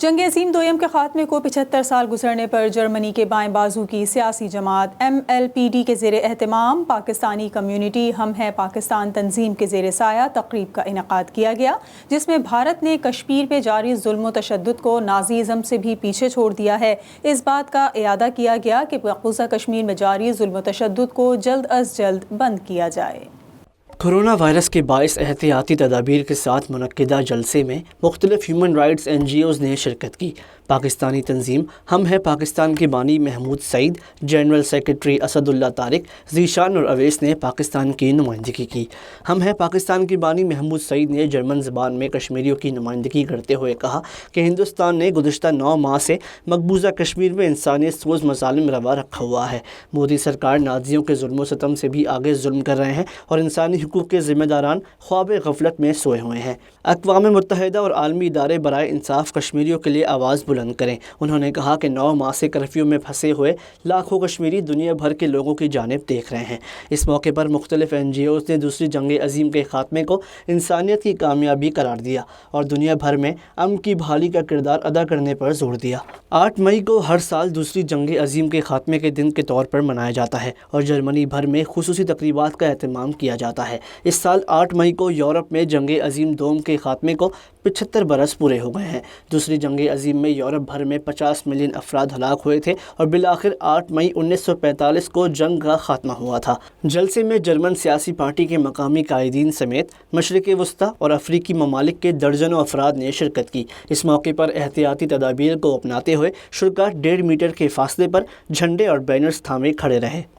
جنگ عظیم دوئم کے خاتمے کو 75 سال گزرنے پر جرمنی کے بائیں بازو کی سیاسی جماعت MLPD کے زیر اہتمام پاکستانی کمیونٹی ہم ہیں پاکستان تنظیم کے زیر سایہ تقریب کا انعقاد کیا گیا، جس میں بھارت نے کشمیر میں جاری ظلم و تشدد کو نازی ازم سے بھی پیچھے چھوڑ دیا ہے۔ اس بات کا اعادہ کیا گیا کہ مقبوضہ کشمیر میں جاری ظلم و تشدد کو جلد از جلد بند کیا جائے۔ کورونا وائرس کے باعث احتیاطی تدابیر کے ساتھ منعقدہ جلسے میں مختلف ہیومن رائٹس NGOز نے شرکت کی۔ پاکستانی تنظیم ہم ہیں پاکستان کے بانی محمود سعید، جنرل سیکرٹری اسد اللہ طارق، ذیشان اور اویس نے پاکستان کی نمائندگی کی۔ ہم ہیں پاکستان کے بانی محمود سعید نے جرمن زبان میں کشمیریوں کی نمائندگی کرتے ہوئے کہا کہ ہندوستان نے گزشتہ 9 ماہ سے مقبوضہ کشمیر میں انسانیت سوز مظالم روا رکھا ہوا ہے۔ مودی سرکار نازیوں کے ظلم و ستم سے بھی آگے ظلم کر رہے ہیں اور انسانی حقوق کے ذمہ داران خواب غفلت میں سوئے ہوئے ہیں۔ اقوام متحدہ اور عالمی ادارے برائے انصاف کشمیریوں کے لیے آواز بلند کریں۔ انہوں نے کہا کہ 9 ماہ سے کرفیو میں پھنسے ہوئے لاکھوں کشمیری دنیا بھر کے لوگوں کی جانب دیکھ رہے ہیں۔ اس موقع پر مختلف NGOز نے دوسری جنگ عظیم کے خاتمے کو انسانیت کی کامیابی قرار دیا اور دنیا بھر میں امن کی بحالی کا کردار ادا کرنے پر زور دیا۔ 8 مئی کو ہر سال دوسری جنگ عظیم کے خاتمے کے دن کے طور پر منایا جاتا ہے اور جرمنی بھر میں خصوصی تقریبات کا اہتمام کیا جاتا ہے۔ اس سال 8 مئی کو یورپ میں جنگ عظیم دوم کے خاتمے کو 75 برس پورے ہو گئے ہیں۔ دوسری جنگ عظیم میں یورپ بھر میں 50 ملین افراد ہلاک ہوئے تھے اور بالآخر 8 مئی 1945 کو جنگ کا خاتمہ ہوا تھا۔ جلسے میں جرمن سیاسی پارٹی کے مقامی قائدین سمیت مشرق وسطیٰ اور افریقی ممالک کے درجنوں افراد نے شرکت کی۔ اس موقع پر احتیاطی تدابیر کو اپناتے ہوئے شرکاء 1.5 میٹر کے فاصلے پر جھنڈے اور بینرز تھامے کھڑے رہے۔